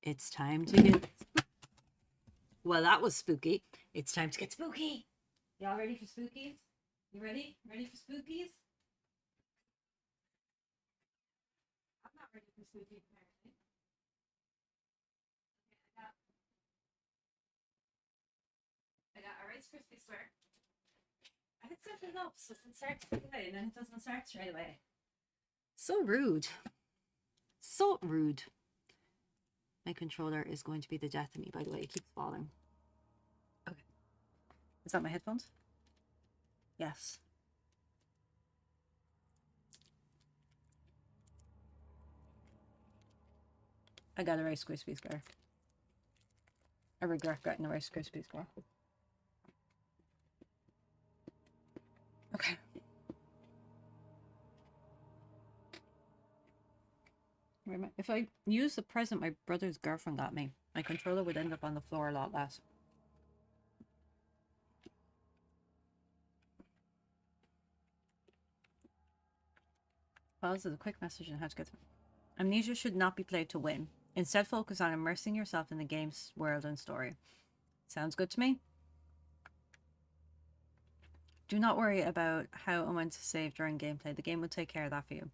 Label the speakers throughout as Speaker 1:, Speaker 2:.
Speaker 1: It's time to get... Well, that was spooky. It's time to get spooky. Y'all ready for spookies? You ready? Ready for spookies? I'm not ready for spookies, apparently. Okay, I got a Rice Krispie square. I had set it up so it starts right away and then it doesn't start straight away. So rude. So rude. My controller is going to be the death of me, by the way. It keeps falling. Okay. Is that my headphones? Yes. I got a Rice Krispie square. I regret getting a Rice Krispie square. Okay. If I use the present my brother's girlfriend got me, my controller would end up on the floor a lot less. Pause is a quick message on how to get through. Amnesia should not be played to win. Instead, focus on immersing yourself in the game's world and story. Sounds good to me? Do not worry about how and when to save during gameplay. The game will take care of that for you.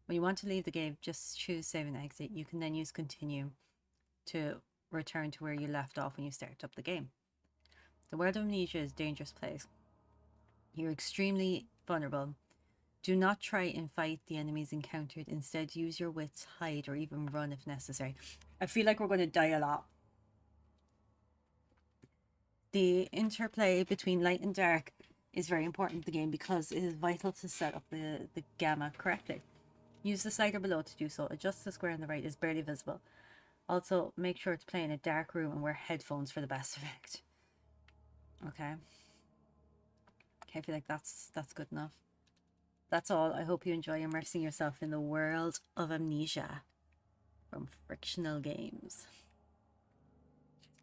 Speaker 1: When you want to leave the game, just choose save and exit. You can then use continue to return to where you left off when you start up the game. The world of Amnesia is a dangerous place. You're extremely vulnerable. Do not try and fight the enemies encountered. Instead, use your wits, hide, or even run if necessary. I feel like we're going to die a lot. The interplay between light and dark is very important in the game because it is vital to set up the gamma correctly. Use the slider below to do so. Adjust the square on the right is barely visible. Also, make sure to play in a dark room and wear headphones for the best effect. Okay. Okay, I feel like that's good enough. That's all. I hope you enjoy immersing yourself in the world of Amnesia from Frictional Games.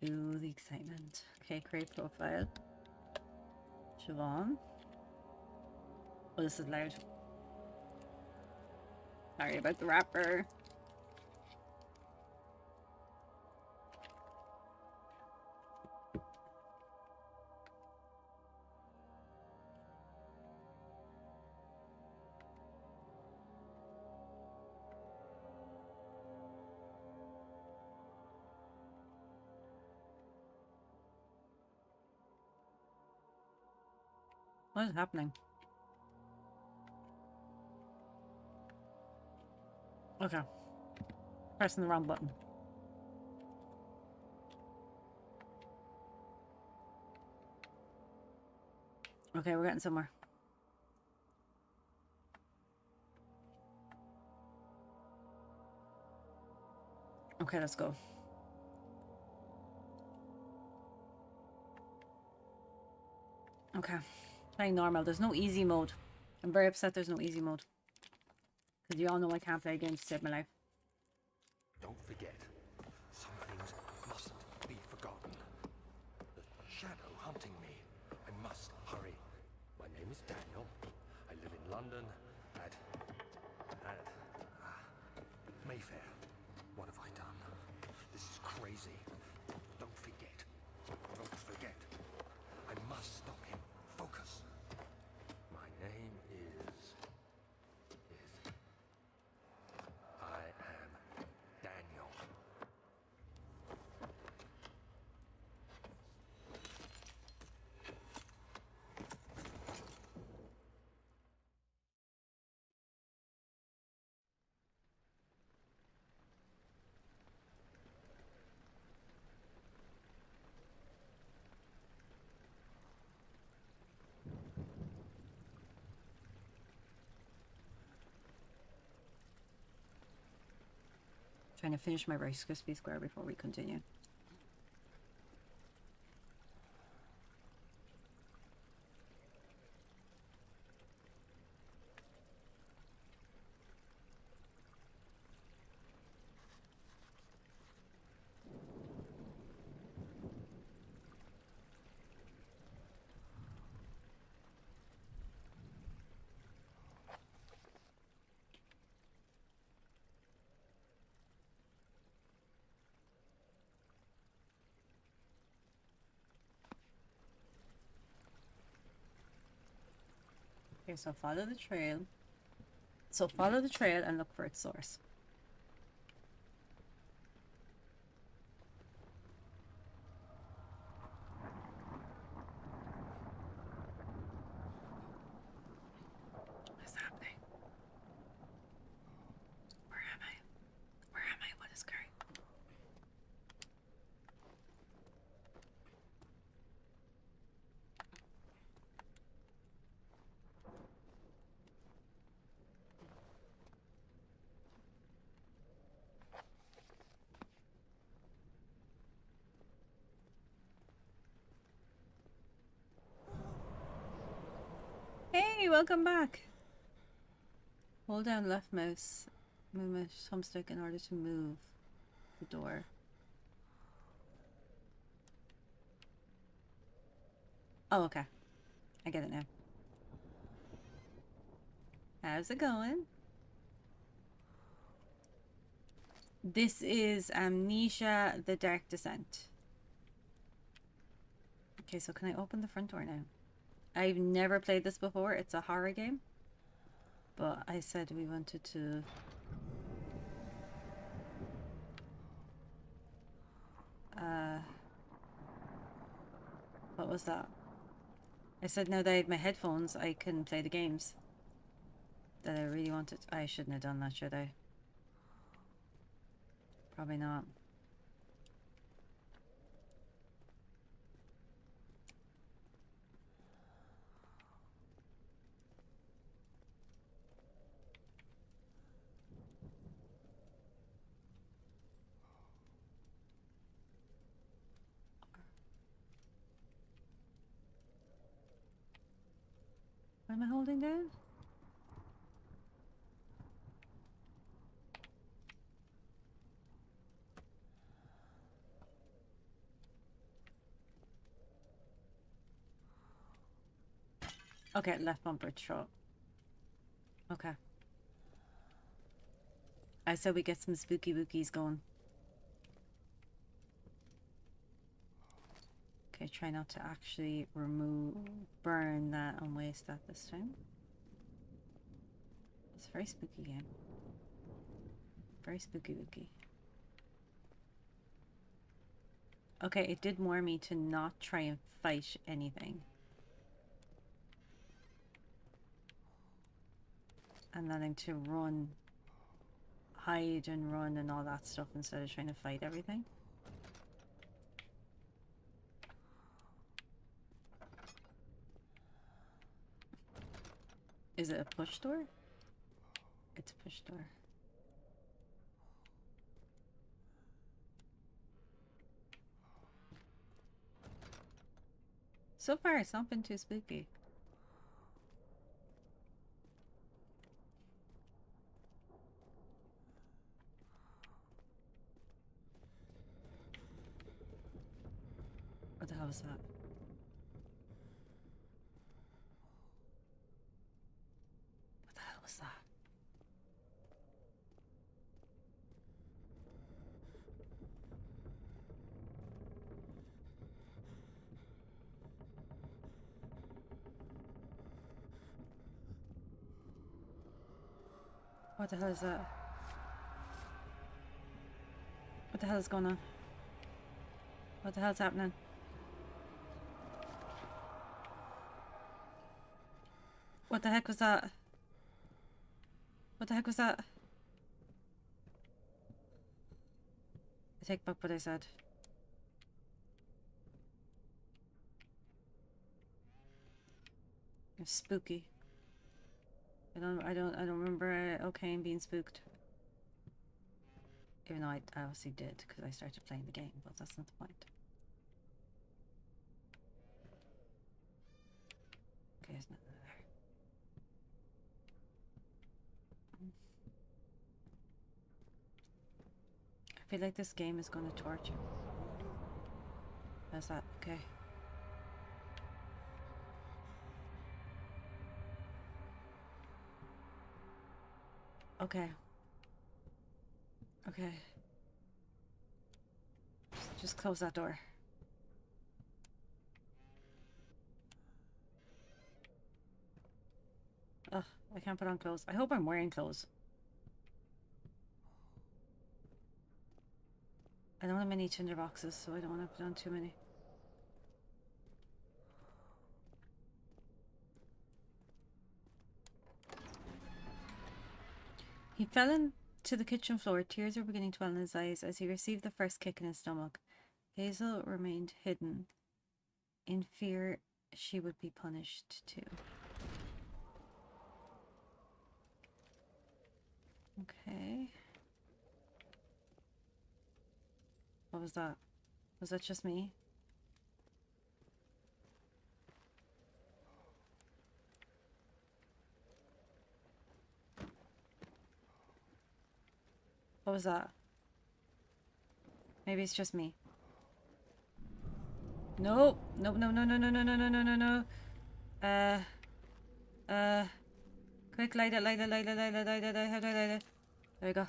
Speaker 1: Ooh, the excitement. Okay, create profile. Siobhan. Oh, this is loud. Sorry about the wrapper. What is happening? Okay. Pressing the wrong button. Okay, we're getting somewhere. Okay, let's go. Okay. Playing normal. There's no easy mode. I'm very upset there's no easy mode. Because you all know I can't play games to save my life.
Speaker 2: Don't forget, some things mustn't be forgotten. The shadow hunting me. I must hurry. My name is Daniel. I live in London at Mayfair. What have I done? This is crazy. Don't forget. Don't forget. I must stop him. Focus. My name is I am Daniel.
Speaker 1: Trying to finish my Rice Krispie square before we continue. Okay, so follow the trail. So follow the trail and look for its source. What's happening? Where am I? Where am I? What is going? Hey, welcome back. Hold down left mouse, move thumbstick in order to move the door. Oh, okay. I get it now. How's it going? This is Amnesia: The Dark Descent. Okay, so can I open the front door now? I've never played this before. It's a horror game. But I said we wanted to... what was that? I said now that I have my headphones, I can play the games that I really wanted. I shouldn't have done that, should I? Probably not. What am I holding down? Okay, left bumper throat. Okay. I said we get some spooky wookies going. Okay, try not to actually burn that and waste that this time. It's a very spooky game. Very spooky wookie. Okay, it did warn me to not try and fight anything. And then to run, hide and run and all that stuff instead of trying to fight everything. Is it a push door? It's a push door. So far, it's not been too spooky. What the hell was that? What the hell was that? What the hell is that? What the hell is going on? What the hell's happening? What the heck was that? What the heck was that? I take back what I said. It's spooky. I don't remember O'Kane being spooked. Even though I obviously did because I started playing the game, but that's not the point. Okay, there's nothing there. I feel like this game is going to torture. How's that? Okay. Okay. Okay. Just close that door. Ugh, I can't put on clothes. I hope I'm wearing clothes. I don't have many tinder boxes, so I don't want to put on too many. He fell into the kitchen floor. Tears were beginning to well in his eyes as he received the first kick in his stomach. Hazel remained hidden, in fear she would be punished too. Okay. What was that? Was that just me? What was that? Maybe it's just me. Nope. Nope, no, no, no, no, no, no, no, no, no, no. Quick, light it, light it, light it, light it, light it, light it, light it. There we go.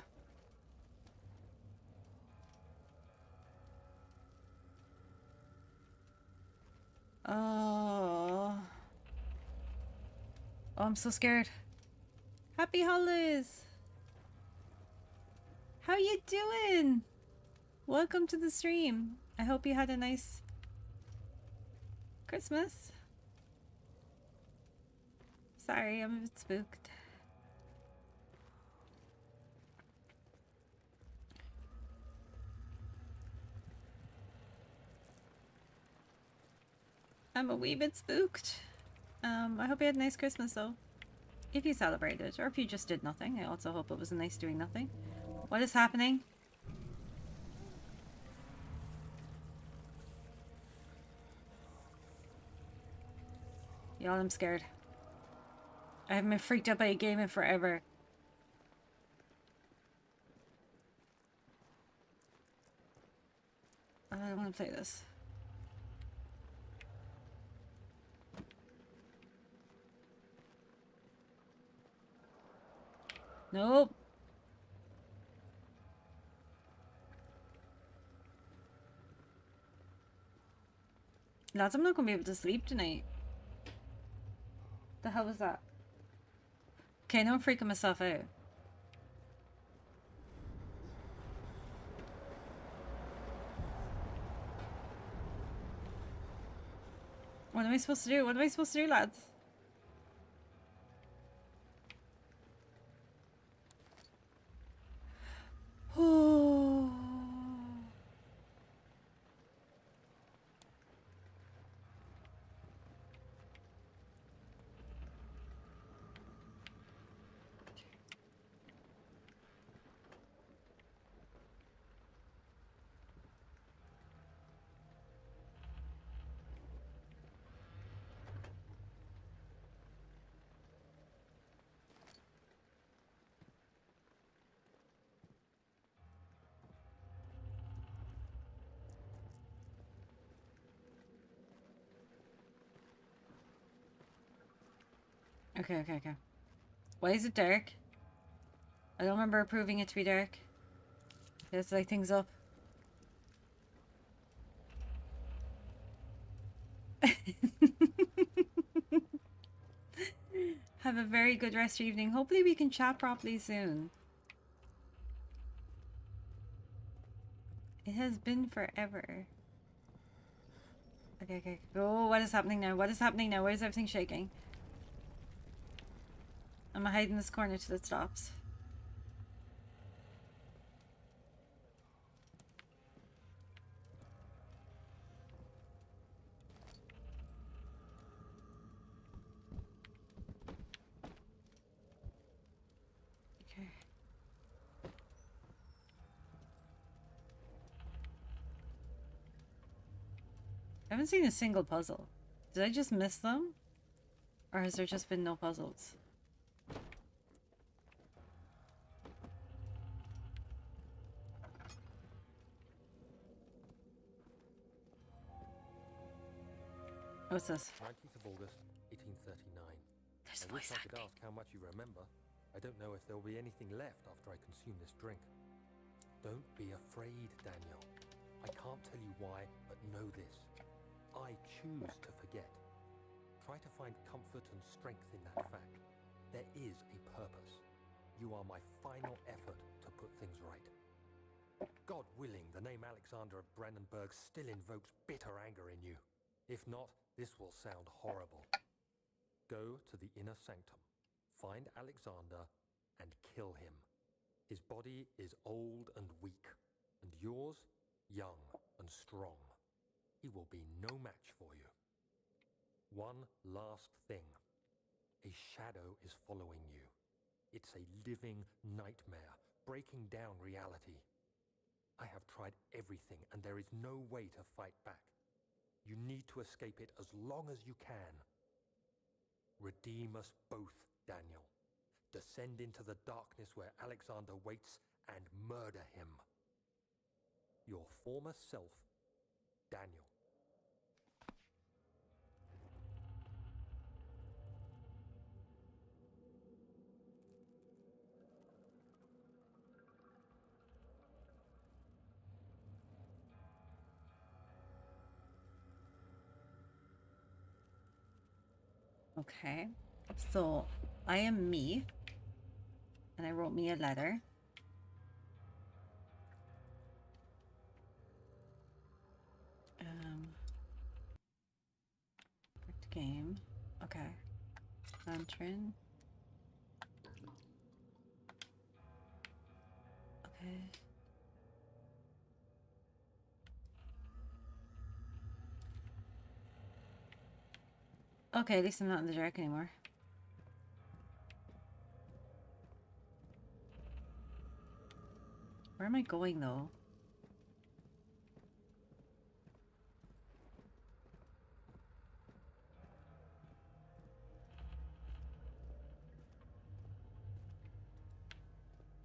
Speaker 1: Oh. Oh, I'm so scared. Happy holidays! How you doing? Welcome to the stream. I hope you had a nice Christmas. Sorry, I'm a bit spooked. I'm a wee bit spooked. I hope you had a nice Christmas though. If you celebrated, or if you just did nothing, I also hope it was a nice doing nothing. What is happening? Y'all, I'm scared. I haven't been freaked out by a game in forever. I don't want to play this. Nope. Lads, I'm not going to be able to sleep tonight. The hell was that? Okay, now I'm freaking myself out. What am I supposed to do? What am I supposed to do, lads? Oh. Okay. Why is it dark? I don't remember approving it to be dark. Let's light things up. Have a very good rest of your evening. Hopefully we can chat properly soon. It has been forever. Okay. Oh, what is happening now? What is happening now? Why is everything shaking? I'm gonna hide in this corner till it stops. Okay. I haven't seen a single puzzle. Did I just miss them? Or has there just been no puzzles? What's this?
Speaker 2: 19th of August, 1839.
Speaker 1: There's
Speaker 2: I
Speaker 1: voice
Speaker 2: wish I could
Speaker 1: acting.
Speaker 2: ask how much you remember. I don't know if there'll be anything left after I consume this drink. Don't be afraid, Daniel. I can't tell you why, but know this. I choose to forget. Try to find comfort and strength in that fact. There is a purpose. You are my final effort to put things right. God willing, the name Alexander of Brennenburg still invokes bitter anger in you. If not, this will sound horrible. Go to the inner sanctum, find Alexander, and kill him. His body is old and weak, and yours, young and strong. He will be no match for you. One last thing. A shadow is following you. It's a living nightmare, breaking down reality. I have tried everything, and there is no way to fight back. You need to escape it as long as you can. Redeem us both, Daniel. Descend into the darkness where Alexander waits and murder him. Your former self, Daniel.
Speaker 1: Okay, so I am me, and I wrote me a letter. Game. Okay. Lantern. Okay. Okay, at least I'm not in the dark anymore. Where am I going, though?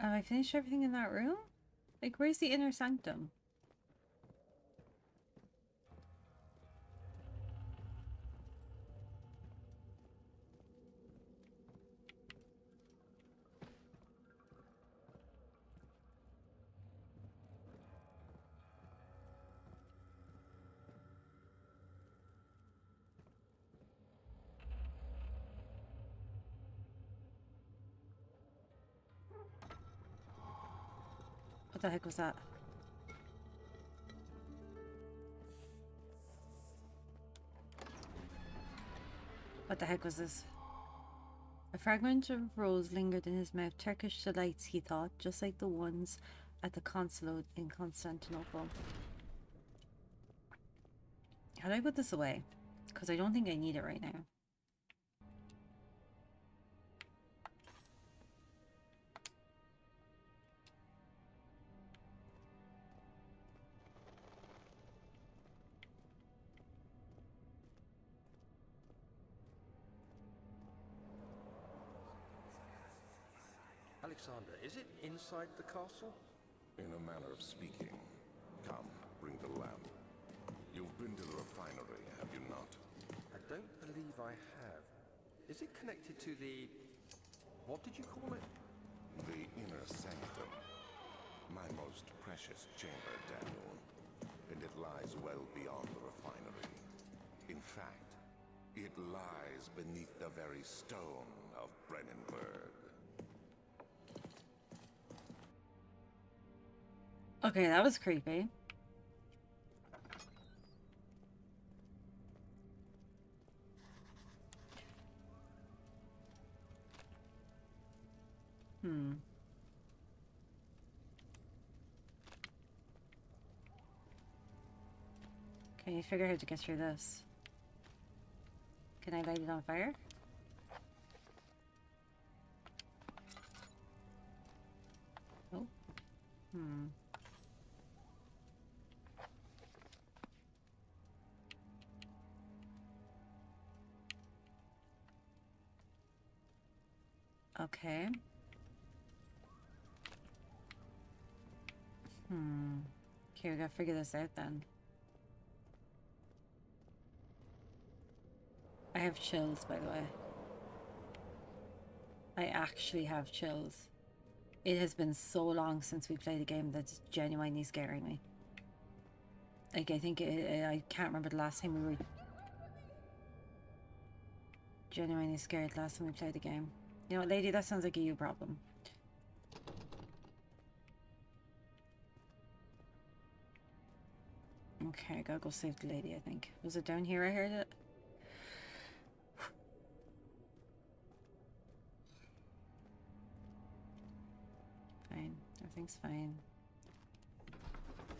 Speaker 1: Have I finished everything in that room? Like, where's the inner sanctum? What the heck was that? What the heck was this? A fragment of rose lingered in his mouth. Turkish delights, he thought, just like the ones at the consulate in Constantinople. How do I put this away? Because I don't think I need it right now.
Speaker 2: Alexander, is it inside the castle?
Speaker 3: In a manner of speaking. Come, bring the lamp. You've been to the refinery, have you not?
Speaker 2: I don't believe I have. Is it connected to the... what did you call it?
Speaker 3: The inner sanctum. My most precious chamber, Daniel. And it lies well beyond the refinery. In fact, it lies beneath the very stone of Brennenburg.
Speaker 1: Okay, that was creepy. Can you figure out how to get through this? Can I light it on fire? Oh. Okay. Okay, we gotta figure this out then. I have chills, by the way. I actually have chills. It has been so long since we played a game that's genuinely scaring me. Like, I think I can't remember the last time we were genuinely scared last time we played the game. You know what, lady? That sounds like a you problem. Okay, I gotta go save the lady, I think. Was it down here I heard it? Fine. Everything's fine.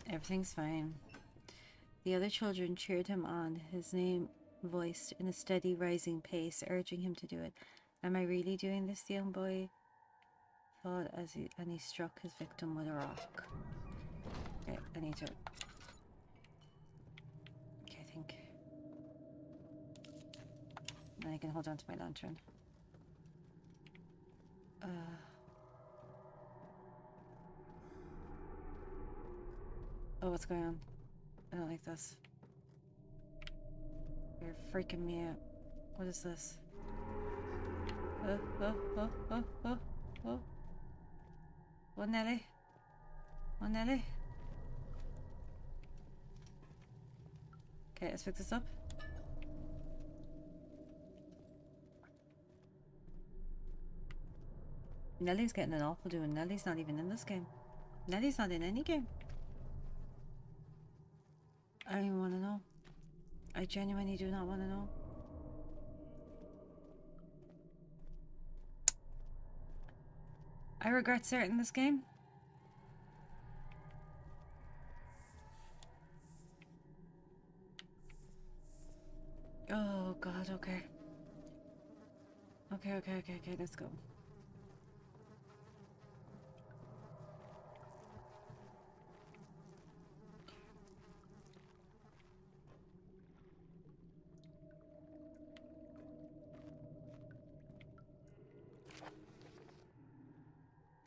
Speaker 1: Everything's fine. The other children cheered him on, his name voiced in a steady rising pace, urging him to do it. Am I really doing this, the young boy thought as he struck his victim with a rock. Okay, I need to... Okay, I think... Then I can hold on to my lantern. Oh, what's going on? I don't like this. You're freaking me out. What is this? Oh. What, Nelly? What, Nelly? Okay, let's pick this up. Nelly's getting an awful doing. Nelly's not even in this game. Nelly's not in any game. I don't even want to know. I genuinely do not want to know. I regret starting this game. Oh god, okay. Okay, let's go.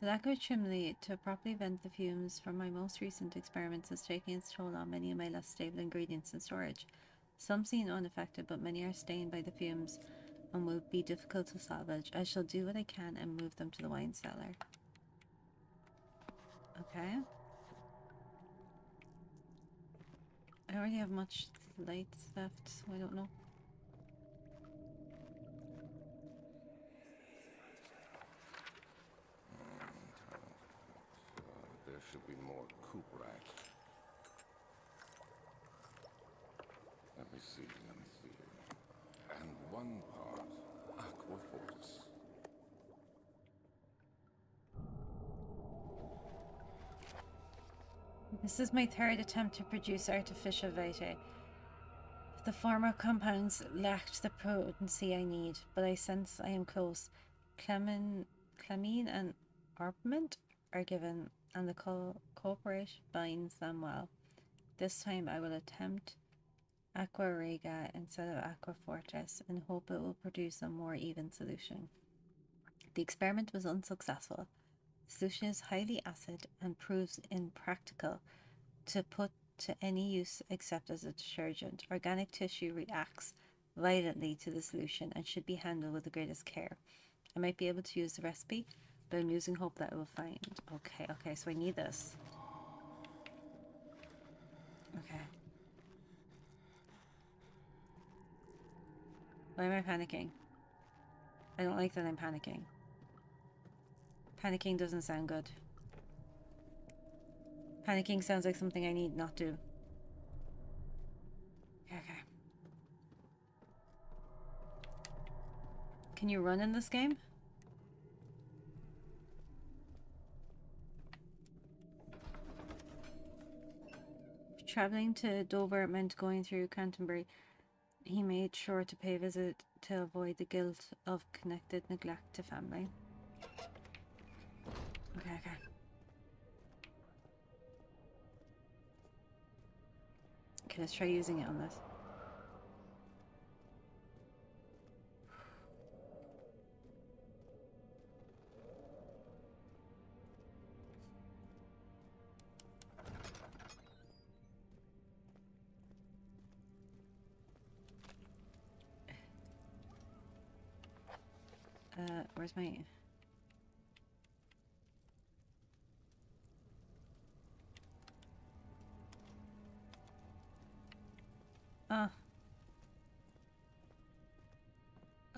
Speaker 1: The lack of a chimney to properly vent the fumes from my most recent experiments is taking its toll on many of my less stable ingredients in storage. Some seem unaffected, but many are stained by the fumes and will be difficult to salvage. I shall do what I can and move them to the wine cellar. Okay. I don't really have much lights left, so I don't know.
Speaker 3: There should be more coop racks. Let me see. And one part Aquafortis.
Speaker 1: This is my third attempt to produce artificial vitae. The former compounds lacked the potency I need, but I sense I am close. Clamine and arpament are given, and the corporate binds them well. This time I will attempt Aqua Rega instead of Aqua Fortis and hope it will produce a more even solution. The experiment was unsuccessful. The solution is highly acid and proves impractical to put to any use except as a detergent. Organic tissue reacts violently to the solution and should be handled with the greatest care. I might be able to use the recipe, but I'm losing hope that I will find. Okay, so I need this. Okay. Why am I panicking? I don't like that I'm panicking. Panicking doesn't sound good. Panicking sounds like something I need not do. Okay. Can you run in this game? Traveling to Dover meant going through Canterbury. He made sure to pay a visit to avoid the guilt of connected neglect to family. Okay. Okay, let's try using it on this. Where's my... Oh.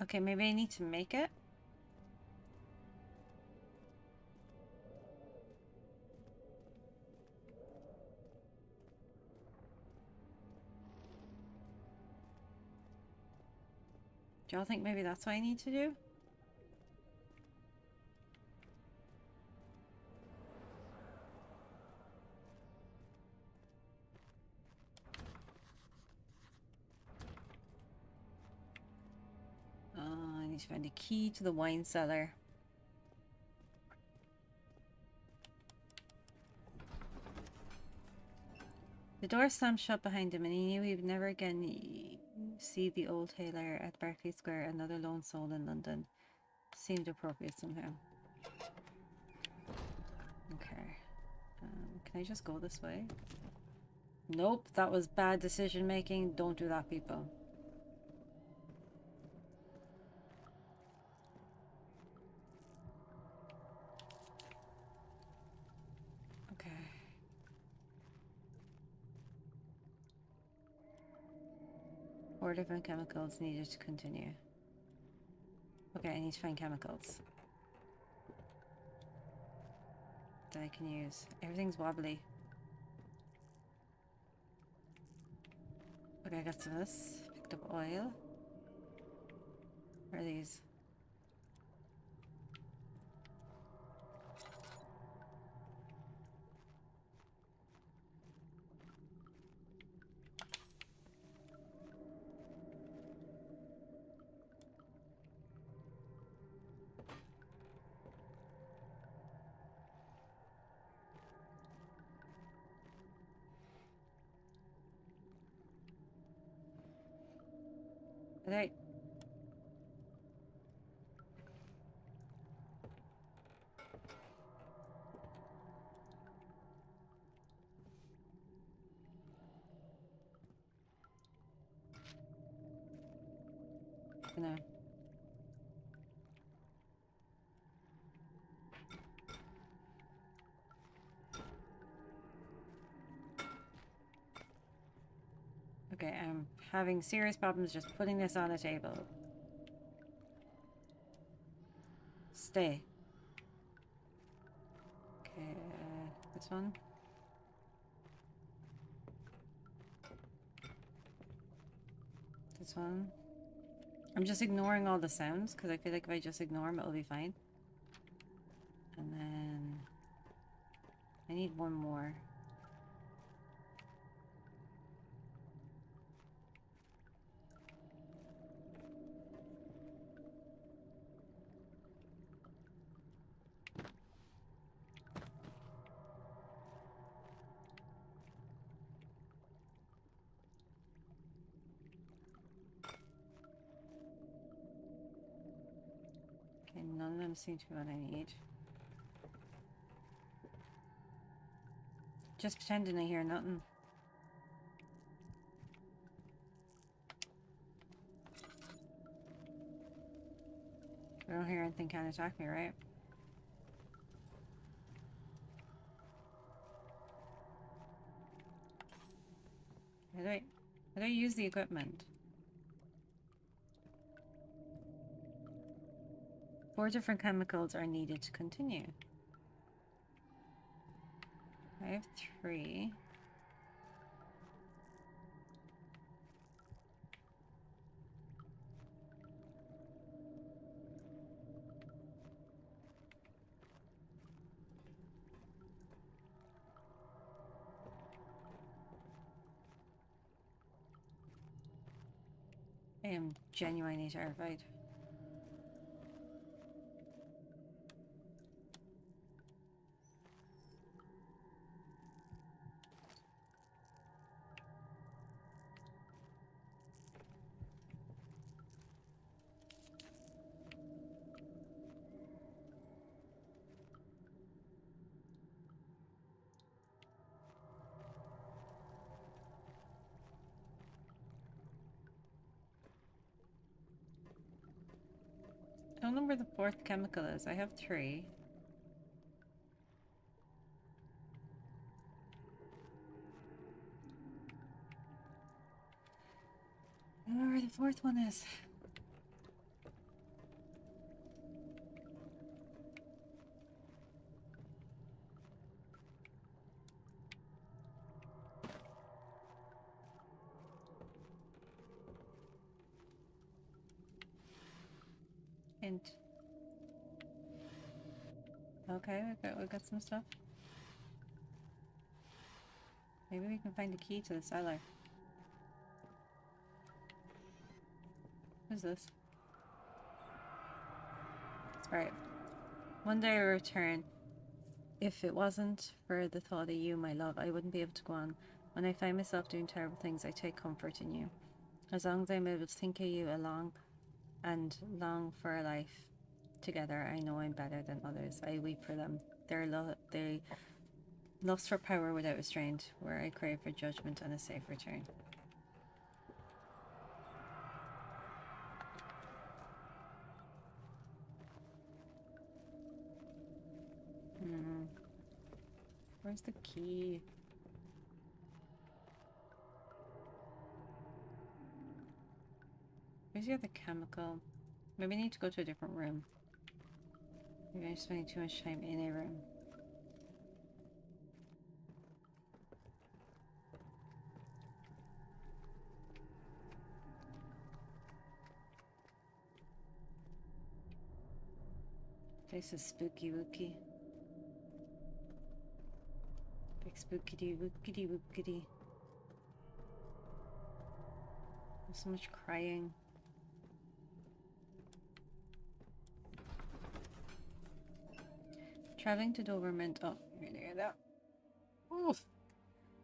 Speaker 1: Okay, maybe I need to make it? Do y'all think maybe that's what I need to do? I need to find a key to the wine cellar. The door slammed shut behind him, and he knew he would never again see the old tailor at Berkeley Square, another lone soul in London. Seemed appropriate somehow. Okay. Can I just go this way? Nope, that was bad decision making. Don't do that, people. Okay. 4 different chemicals needed to continue. Okay, I need to find chemicals that I can use. Everything's wobbly. Okay, I got some of this. Picked up oil. Where are these? Right. No. Okay, I'm having serious problems just putting this on a table. Stay. Okay, this one. This one. I'm just ignoring all the sounds because I feel like if I just ignore them, it'll be fine. And then I need one more. Okay, none of them seem to be what I need. Just pretending I hear nothing. I don't hear anything can attack me, right? How do I use the equipment? 4 different chemicals are needed to continue. I have 3. I am genuinely terrified. I don't know where the 4th chemical is. I have 3. I don't know where the 4th one is. find? Okay, we got some stuff. Maybe we can find the key to the cellar. Who's this? Right. One day I return. If it wasn't for the thought of you, my love, I wouldn't be able to go on. When I find myself doing terrible things, I take comfort in you. As long as I'm able to think of you along and long for a life together, I know I'm better than others. I weep for them. They lust for power without restraint, where I crave for judgment and a safe return. Where's the key? Where's the other chemical? Maybe I need to go to a different room. Maybe I'm spending too much time in a room. This is spooky wooky. Big spookity wookity wookity. There's so much crying. Traveling to Doberman. Oh, you're gonna hear that. Oof.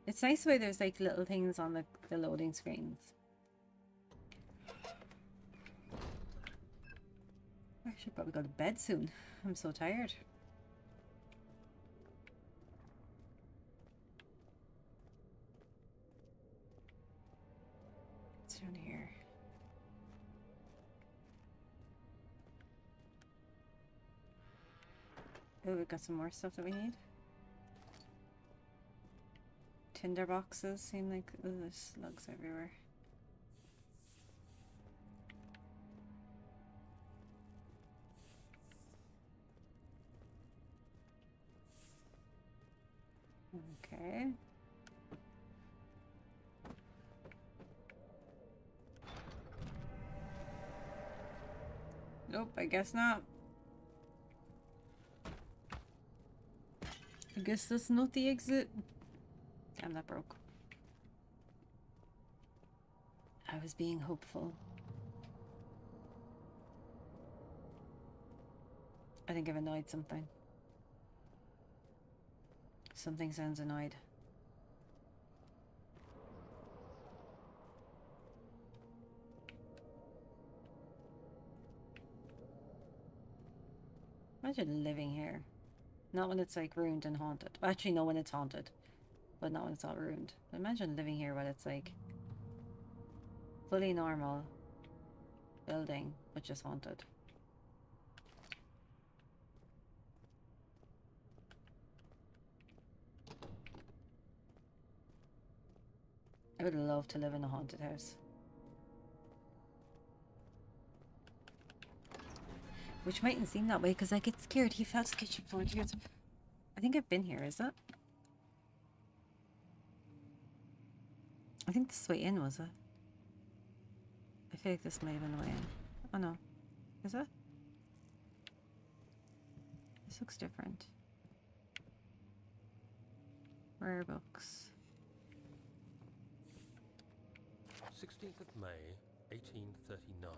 Speaker 1: It's nice the way there's like little things on the loading screens. I should probably go to bed soon. I'm so tired. What's down here? Oh, we've got some more stuff that we need. Tinder boxes seem like there's slugs everywhere. Okay. Nope, I guess not. I guess that's not the exit. Damn, that broke. I was being hopeful. I think I've annoyed something. Something sounds annoyed. Imagine living here. Not when it's like ruined and haunted. Actually, no, when it's haunted. But not when it's all ruined. But imagine living here when it's like fully normal building, but just haunted. I would love to live in a haunted house. Which mightn't seem that way because I get scared. He fell to the kitchen floor. I think I've been here, is it? I think this way in, was it? I feel like this might have been the way in. Oh no. Is it? This looks different. Rare books.
Speaker 2: 16th of May, 1839.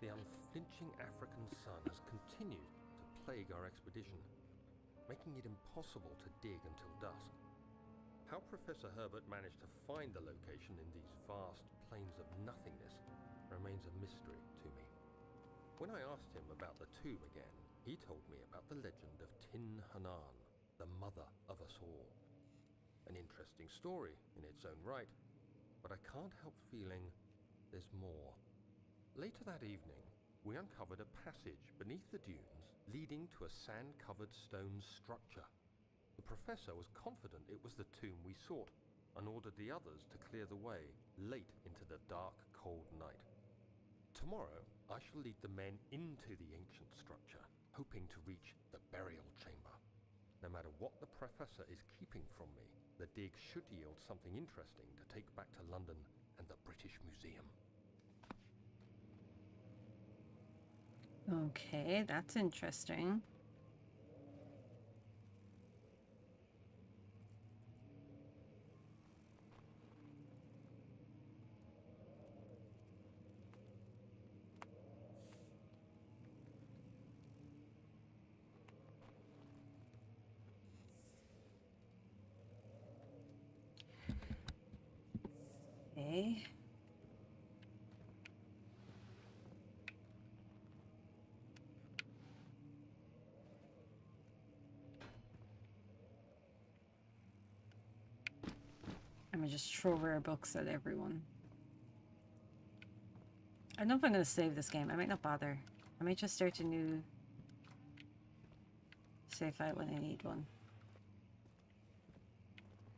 Speaker 2: The unflinching African sun has continued to plague our expedition, making it impossible to dig until dusk. How Professor Herbert managed to find the location in these vast plains of nothingness remains a mystery to me. When I asked him about the tomb again, he told me about the legend of Tin Hinan, the mother of us all. An interesting story in its own right, but I can't help feeling there's more. Later that evening, we uncovered a passage beneath the dunes leading to a sand-covered stone structure. The professor was confident it was the tomb we sought and ordered the others to clear the way late into the dark, cold night. Tomorrow, I shall lead the men into the ancient structure, hoping to reach the burial chamber. No matter what the professor is keeping from me, the dig should yield something interesting to take back to London and the British Museum.
Speaker 1: Okay, that's interesting. Okay. I'm gonna just throw rare books at everyone. I don't know if I'm gonna save this game. I might not bother. I might just start a new save file when I need one.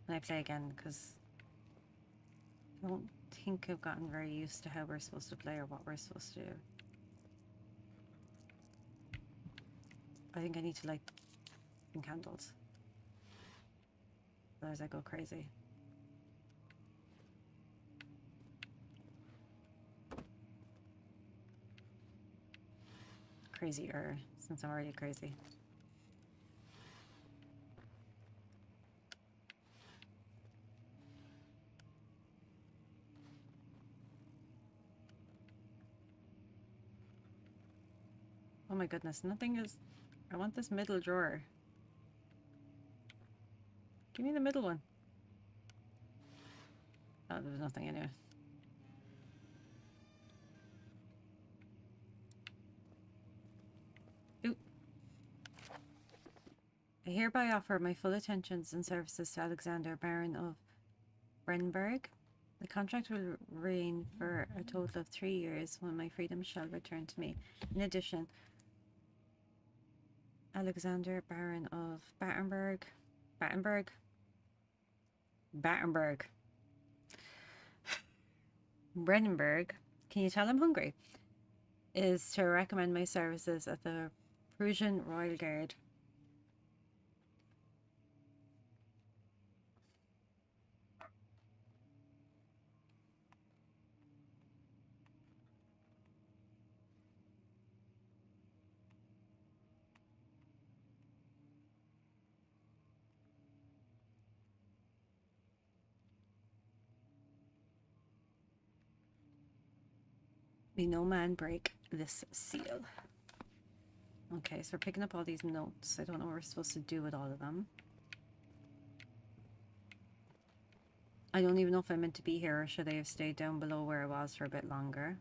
Speaker 1: When I play again, because I don't think I've gotten very used to how we're supposed to play or what we're supposed to do. I think I need to light some candles. Otherwise I go crazy. Crazier, since I'm already crazy. Oh my goodness, nothing is... I want this middle drawer. Give me the middle one. Oh, there was nothing anyway. Ooh. I hereby offer my full attentions and services to Alexander, Baron of Brenberg. The contract will reign for a total of 3 years when my freedom shall return to me. In addition, Alexander, Baron of Battenberg. Brandenburg, can you tell I'm hungry? Is to recommend my services at the Prussian Royal Guard. May no man break this seal. Okay, so we're picking up all these notes. I don't know what we're supposed to do with all of them. I don't even know if I'm meant to be here, or should I have stayed down below where I was for a bit longer.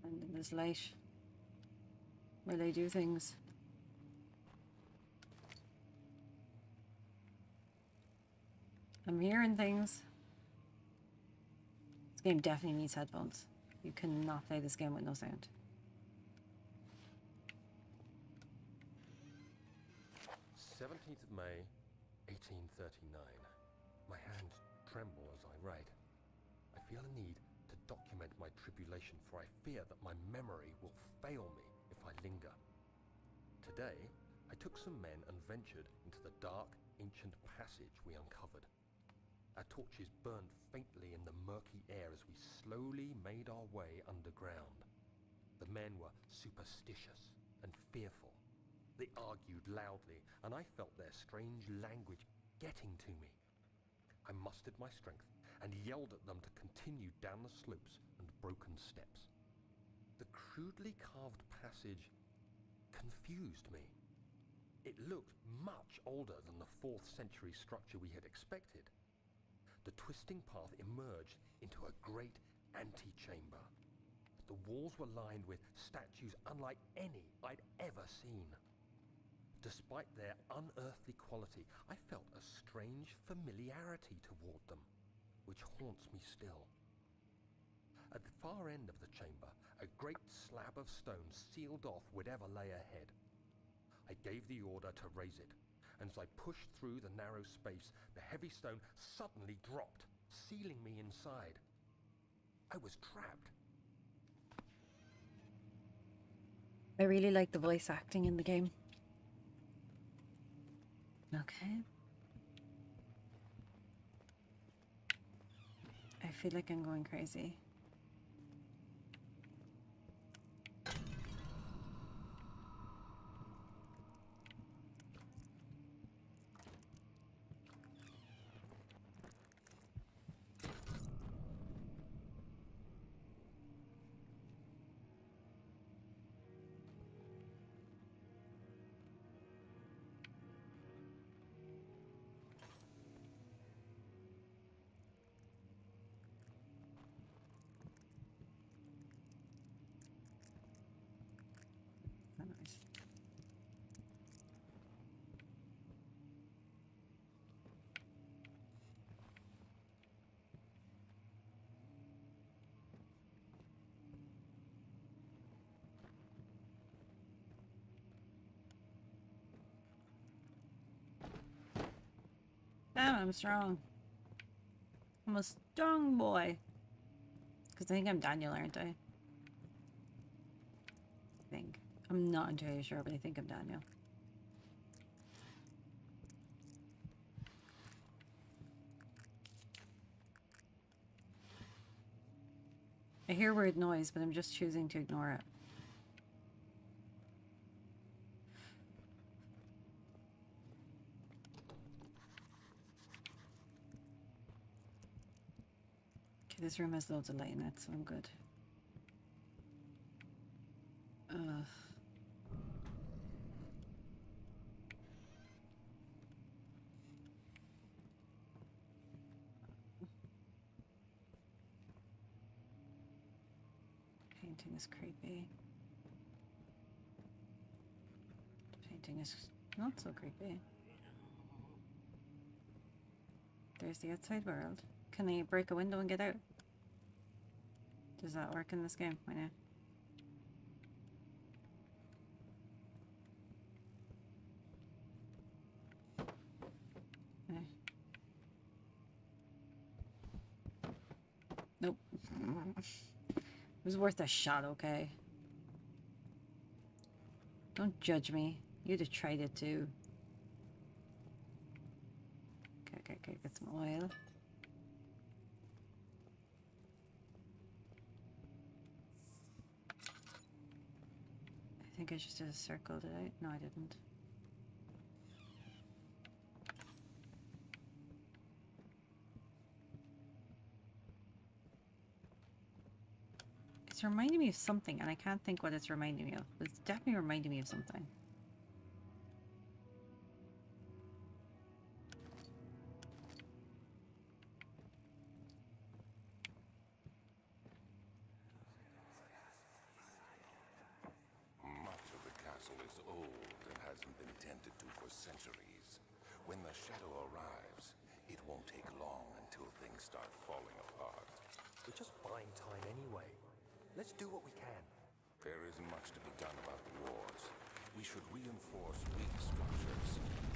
Speaker 1: And in this light, while I do things. I'm hearing things. This game definitely needs headphones. You cannot play this game with no sound.
Speaker 2: 17th of May, 1839. My hands tremble as I write. I feel a need to document my tribulation, for I fear that my memory will fail me if I linger. Today, I took some men and ventured into the dark, ancient passage we uncovered. Our torches burned faintly in the murky air as we slowly made our way underground. The men were superstitious and fearful. They argued loudly, and I felt their strange language getting to me. I mustered my strength and yelled at them to continue down the slopes and broken steps. The crudely carved passage confused me. It looked much older than the 4th century structure we had expected. The twisting path emerged into a great antechamber. The walls were lined with statues unlike any I'd ever seen. Despite their unearthly quality, I felt a strange familiarity toward them, which haunts me still. At the far end of the chamber, a great slab of stone sealed off whatever lay ahead. I gave the order to raise it, and as I pushed through the narrow space, the heavy stone suddenly dropped, sealing me inside. I was trapped.
Speaker 1: I really like the voice acting in the game. Okay. I feel like I'm going crazy. Nice. Damn, I'm strong. I'm a strong boy. Because I think I'm Daniel, aren't I? I think. I'm not entirely sure, but I think I'm Daniel. I hear weird noise, but I'm just choosing to ignore it. Okay, this room has loads of light in it, so I'm good. Ugh. Painting is creepy. Painting is not so creepy. There's the outside world. Can I break a window and get out? Does that work in this game? I know. Okay. Nope. It was worth a shot, okay? Don't judge me. You'd have tried it too. Okay, get some oil. I think I just did a circle, did I? No, I didn't. It's reminding me of something, and I can't think what it's reminding me of. But it's definitely reminding me of something.
Speaker 3: Much of the castle is old and hasn't been tended to for centuries. When the shadow arrives, it won't take long until things start falling apart.
Speaker 2: We're just buying time anyway. Let's do what we can.
Speaker 3: There isn't much to be done about the walls. We should reinforce weak structures.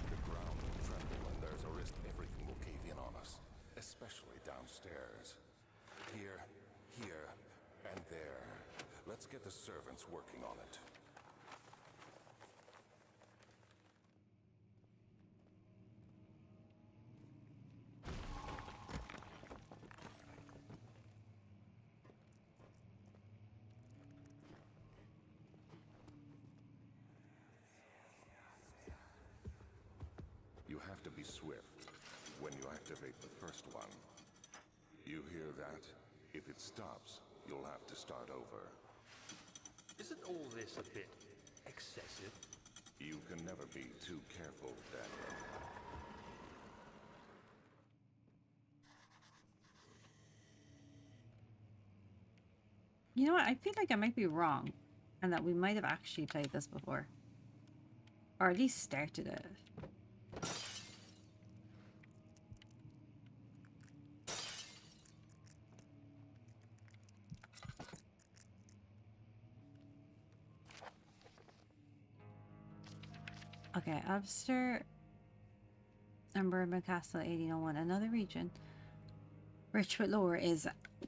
Speaker 3: The ground will tremble and there's a risk everything will cave in on us, especially downstairs. Here, and there. Let's get the servants working on it. You have to be swift when you activate the first one. You hear that? If it stops, you'll have to start over.
Speaker 2: Isn't all this a bit excessive?
Speaker 3: You can never be too careful, Daniel.
Speaker 1: You know what? I feel like I might be wrong, and that we might have actually played this before. Or at least started it. Okay, Ulster and Bourbon Castle 1801. Another region rich with lore is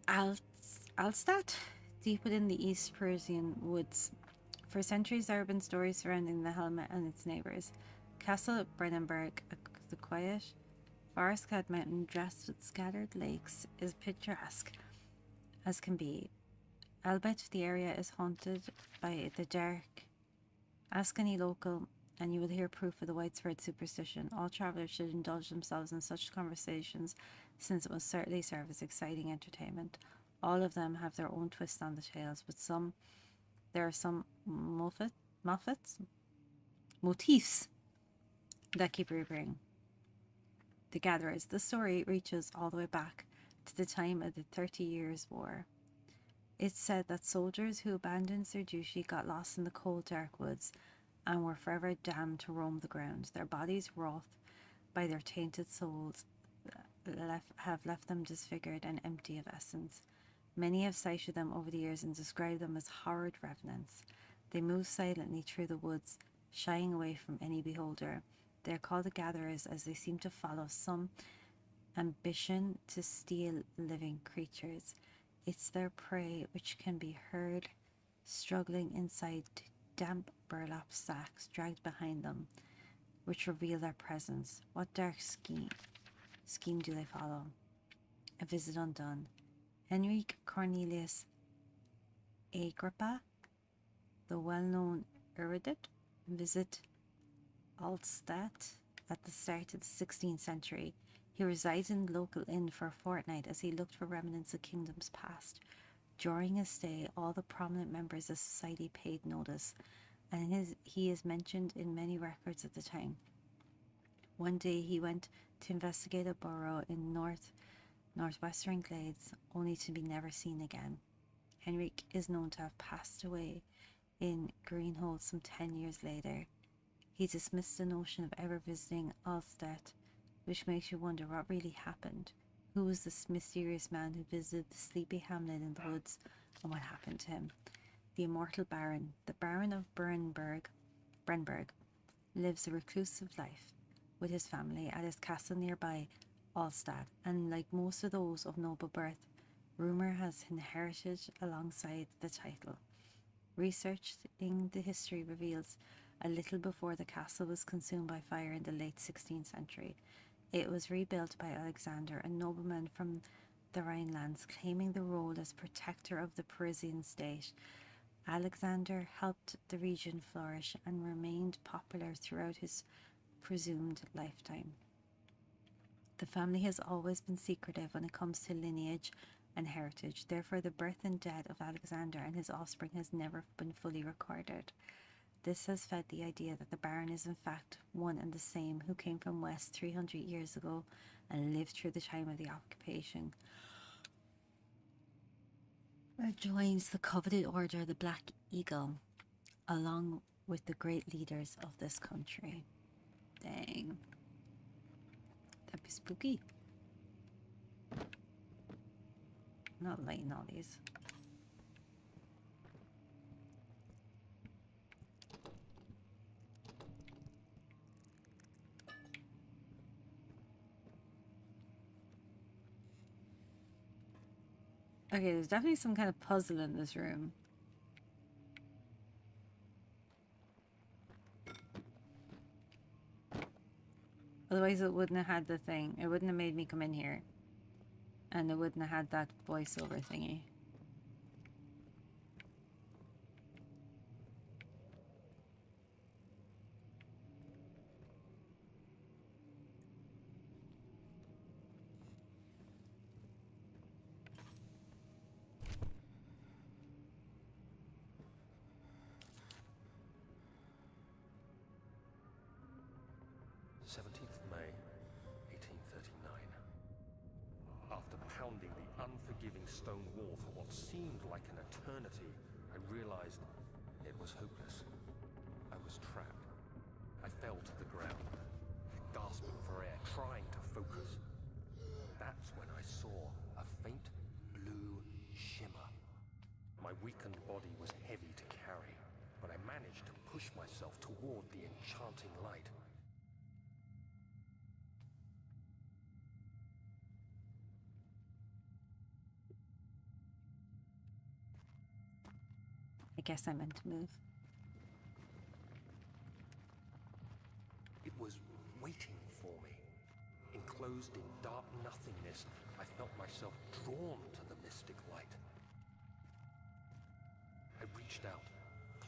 Speaker 1: Alstadt, deep within the East Parisian woods. For centuries, there have been stories surrounding the Helmet and its neighbours. Castle Brandenburg, the quiet, forest-clad mountain dressed with scattered lakes, is picturesque as can be. Albeit the area is haunted by the dark. Ask any local, and you will hear proof of the widespread superstition. All travellers should indulge themselves in such conversations, since it will certainly serve as exciting entertainment. All of them have their own twist on the tales, but there are some motifs that keep reappearing. The Gatherers. The story reaches all the way back to the time of the 30 Years' War. It's said that soldiers who abandoned their duty got lost in the cold, dark woods and were forever damned to roam the ground. Their bodies, wrought by their tainted souls, have left them disfigured and empty of essence. Many have cited them over the years and described them as horrid revenants. They move silently through the woods, shying away from any beholder. They are called the Gatherers as they seem to follow some ambition to steal living creatures. It's their prey which can be heard struggling inside damp burlap sacks dragged behind them, which reveal their presence. What dark scheme do they follow? A visit undone. Henrik Cornelius Agrippa, the well-known erudite, visit Altstadt at the start of the 16th century. He resided in the local inn for a fortnight as he looked for remnants of kingdoms past. During his stay, all the prominent members of society paid notice, and he is mentioned in many records at the time. One day he went to investigate a burrow in northwestern glades, only to be never seen again. Henrik is known to have passed away in Greenhold some 10 years later. He dismissed the notion of ever visiting Altstadt, which makes you wonder what really happened. Who was this mysterious man who visited the sleepy hamlet in the woods, and what happened to him? The immortal Baron. The Baron of Brenberg, lives a reclusive life with his family at his castle nearby Altstadt, and like most of those of noble birth, rumour has inherited alongside the title. Researching the history reveals a little before the castle was consumed by fire in the late 16th century. It was rebuilt by Alexander, a nobleman from the Rhinelands, claiming the role as protector of the Parisian state. Alexander helped the region flourish and remained popular throughout his presumed lifetime. The family has always been secretive when it comes to lineage and heritage. Therefore, the birth and death of Alexander and his offspring has never been fully recorded. This has fed the idea that the Baron is in fact one and the same who came from west 300 years ago and lived through the time of the occupation. Joins the coveted order of the Black Eagle, along with the great leaders of this country. Dang. That'd be spooky. I'm not lighting all these. Okay, there's definitely some kind of puzzle in this room. Otherwise it wouldn't have had the thing. It wouldn't have made me come in here. And it wouldn't have had that voiceover thingy.
Speaker 2: May 1839. After pounding the unforgiving stone wall for what seemed like an eternity, I realized it was hopeless. I was trapped. I fell to the ground, gasping for air, trying to focus. That's when I saw a faint blue shimmer. My weakened body was heavy to carry. but I managed to push myself toward the enchanting light.
Speaker 1: I guess I meant to move.
Speaker 2: It was waiting for me. Enclosed in dark nothingness, I felt myself drawn to the mystic light. I reached out,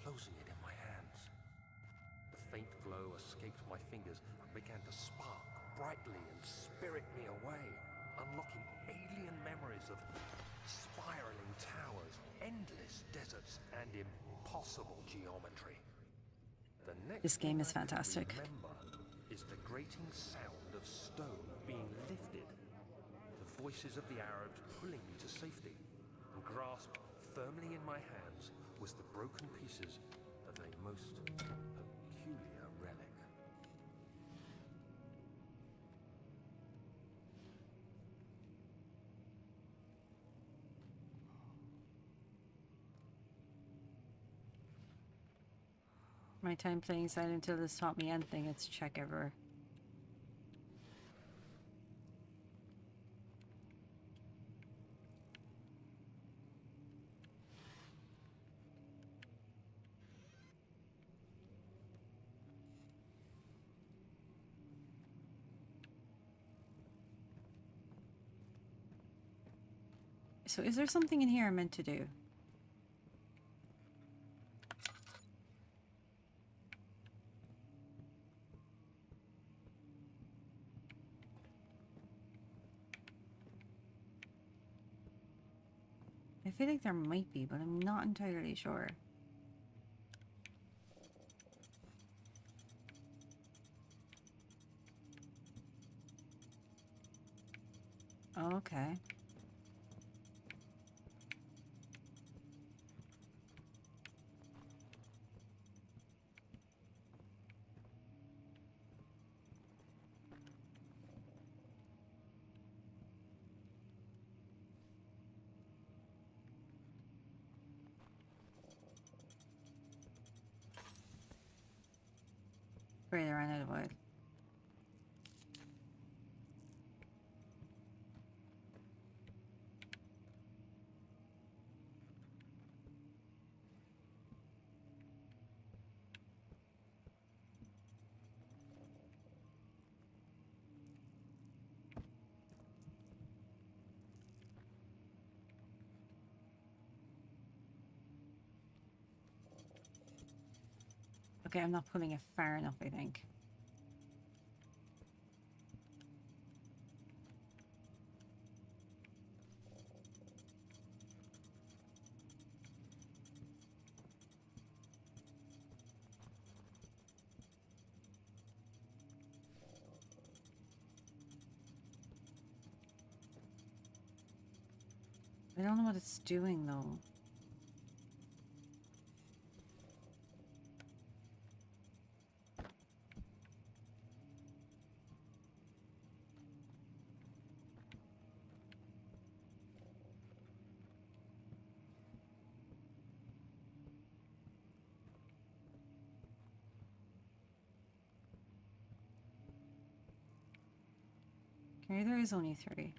Speaker 2: closing it in my hands. The faint glow escaped my fingers and began to spark brightly and spirit me away, unlocking alien memories of spiraling towers, endless deserts, and impossible geometry. The next
Speaker 1: This game
Speaker 2: thing
Speaker 1: is
Speaker 2: I can
Speaker 1: fantastic.
Speaker 2: remember is the grating sound of stone being lifted, the voices of the Arabs pulling me to safety, and grasped firmly in my hands was the broken pieces of a most peculiar relic.
Speaker 1: My time playing Silent Hill has taught me anything, it's check everywhere. So is there something in here I'm meant to do? I feel like there might be, but I'm not entirely sure. Okay. Great, I ran out of oil. Okay, I'm not pulling it far enough, I think. I don't know what it's doing though. Okay, there is only 3.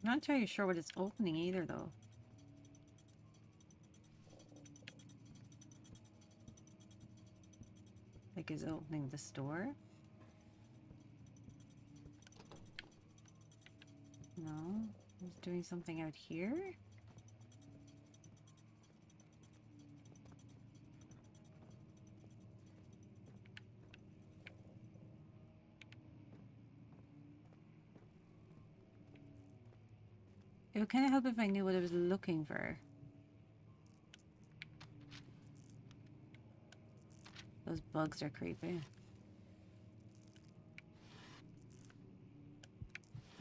Speaker 1: I'm not entirely sure what it's opening either though. Like, is it opening the store? No. It's doing something out here? It would kind of help if I knew what I was looking for. Those bugs are creepy.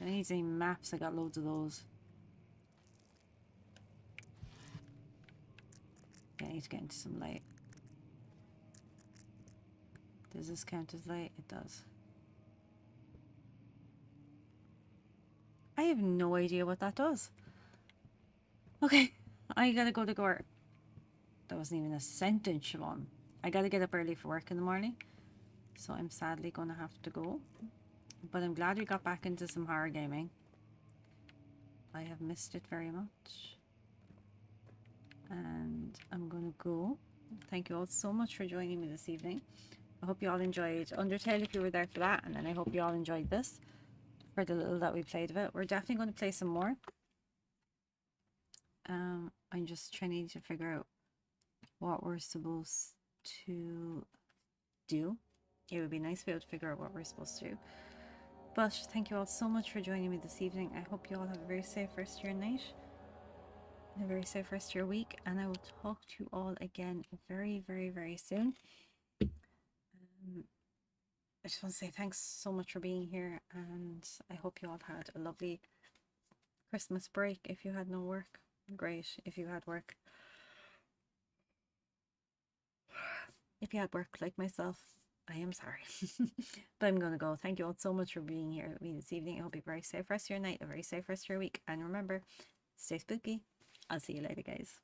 Speaker 1: I need any maps. I got loads of those. Yeah, I need to get into some light. Does this count as light? It does. I have no idea what that does. Okay, I gotta go to work. That wasn't even a sentence, Siobhan. I gotta get up early for work in the morning, so I'm sadly gonna have to go. But I'm glad we got back into some horror gaming. I have missed it very much. And I'm gonna go. Thank you all so much for joining me this evening. I hope you all enjoyed Undertale if you were there for that, and then I hope you all enjoyed this for the little that we played of it. We're definitely going to play some more. I'm just trying to figure out what we're supposed to do. It would be nice to be able to figure out what we're supposed to do. But thank you all so much for joining me this evening. I hope you all have a very safe rest of your night, and a very safe rest of your week, and I will talk to you all again very, very, very soon. I just want to say thanks so much for being here, and I hope you all had a lovely Christmas break. If you had no work, great. If you had work, like myself, I am sorry. But I'm gonna go. Thank you all so much for being here with me this evening. I hope you have a very safe rest of your night, a very safe rest of your week, and remember, stay spooky. I'll see you later, guys.